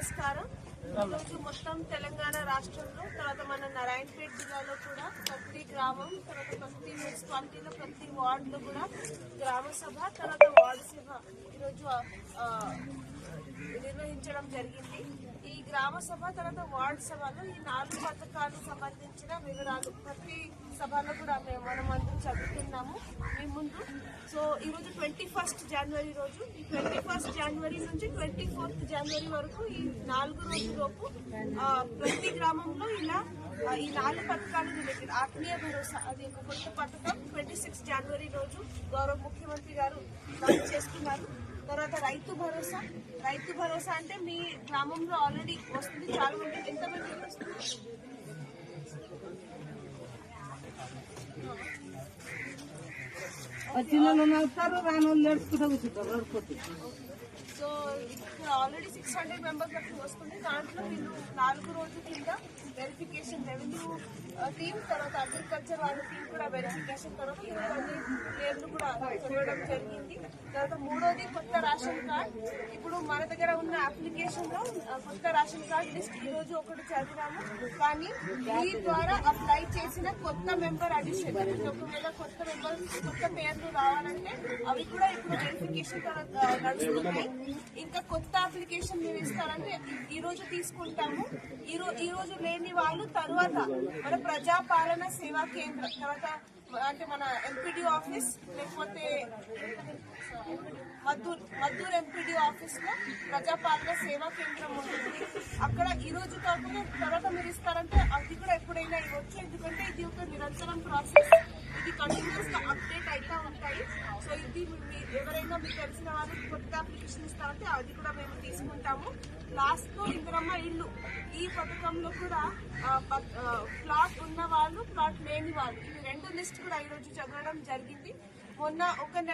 నమస్కారం. ఈరోజు మొత్తం తెలంగాణ రాష్ట్రంలో తర్వాత మన నారాయణపేట జిల్లాలో కూడా ప్రతి గ్రామం తర్వాత ప్రతి మున్సిపాలిటీలో ప్రతి వార్డులో కూడా గ్రామ సభ తర్వాత వార్డు సభ ఈరోజు నిర్వహించడం జరిగింది. ఈ గ్రామ సభ తర్వాత వార్డు సభలో ఈ 4 పథకాలకు సంబంధించిన వివరాలు ప్రతి సభలో కూడా మనం అందరం చదువుతున్నాము మీ ముందు. సో ఈరోజు 21 జనవరి రోజు, ఈ 21 జనవరి నుంచి 24 జనవరి వరకు ఈ 4 రోజులలోపు ప్రతి గ్రామంలో ఇలా ఈ 4 పథకాలు రిలేటెడ్ ఆత్మీయ భరోసా అది ఒక కొత్త పథకం 26 జనవరి రోజు గౌరవ ముఖ్యమంత్రి గారు లాంచ్ చేస్తున్నారు. తర్వాత రైతు భరోసా అంటే మీ గ్రామంలో ఆల్రెడీ వస్తుంది. చాలా మంది ఎంతమంది వస్తుంది? సో ఇప్పుడు ఆల్రెడీ 600 మెంబర్స్ వరకు వస్తుంది. దాంట్లో వీళ్ళు 4 రోజుల కింద వెరిఫికేషన్ రెవెన్యూ టీమ్ తర్వాత అగ్రికల్చర్ వాళ్ళ టీం కూడా వెరిఫికేషన్ తర్వాత ఇవన్నీ పేర్లు కూడా చదవడం జరిగింది. తర్వాత 3వది కొత్త రేషన్ కార్డ్. ఇప్పుడు మన దగ్గర ఉన్న అప్లికేషన్ లో కొత్త రేషన్ కార్డ్ లిస్ట్ ఈ రోజు ఒకటి చదివాము. కానీ ఈ ద్వారా అప్లై చేసిన కొత్త మెంబర్ అడిషన్ ఒకవేళ కొత్త పేర్లు రావాలంటే అవి కూడా ఇప్పుడు వెరిఫికేషన్ నడుస్తున్నాయి. ఇంకా కొత్త అప్లికేషన్ మీరు ఇస్తారంటే ఈ రోజు తీసుకుంటాము. ఈ రోజు లేని వాళ్ళు తర్వాత మన ప్రజాపాలన సేవా కేంద్రం తర్వాత అంటే మన ఎంపీడీ ఆఫీస్ లేకపోతే మద్దూర్ ఎంపీడీ ఆఫీస్ లో ప్రజాపాలన సేవా కేంద్రం ఉంటుంది. అక్కడ ఈ రోజు కాకుండా తర్వాత మీరు ఇస్తారంటే అది కూడా ఎప్పుడైనా ఇవ్వచ్చు. ఎందుకంటే ఇది ఒక నిరంతరం ప్రాసెస్, ఇది కంటిన్యూస్ గా అప్డేట్ అవుతా ఉంటాయి. సో ఇది ఎవరైనా మీకు తెలిసిన వాళ్ళు కొత్త అప్లికేషన్ ఇస్తారంటే అది కూడా మేము తీసుకుంటాము. లాస్ట్ లో ఇందిరమ్మ ఇల్లు ఈ పథకంలో కూడా ప్లాట్ ఉన్న వాళ్ళు ప్లాట్ లేని వాళ్ళు ఈ 2 లిస్ట్ కూడా ఈ రోజు చదవడం జరిగింది. మొన్న ఒక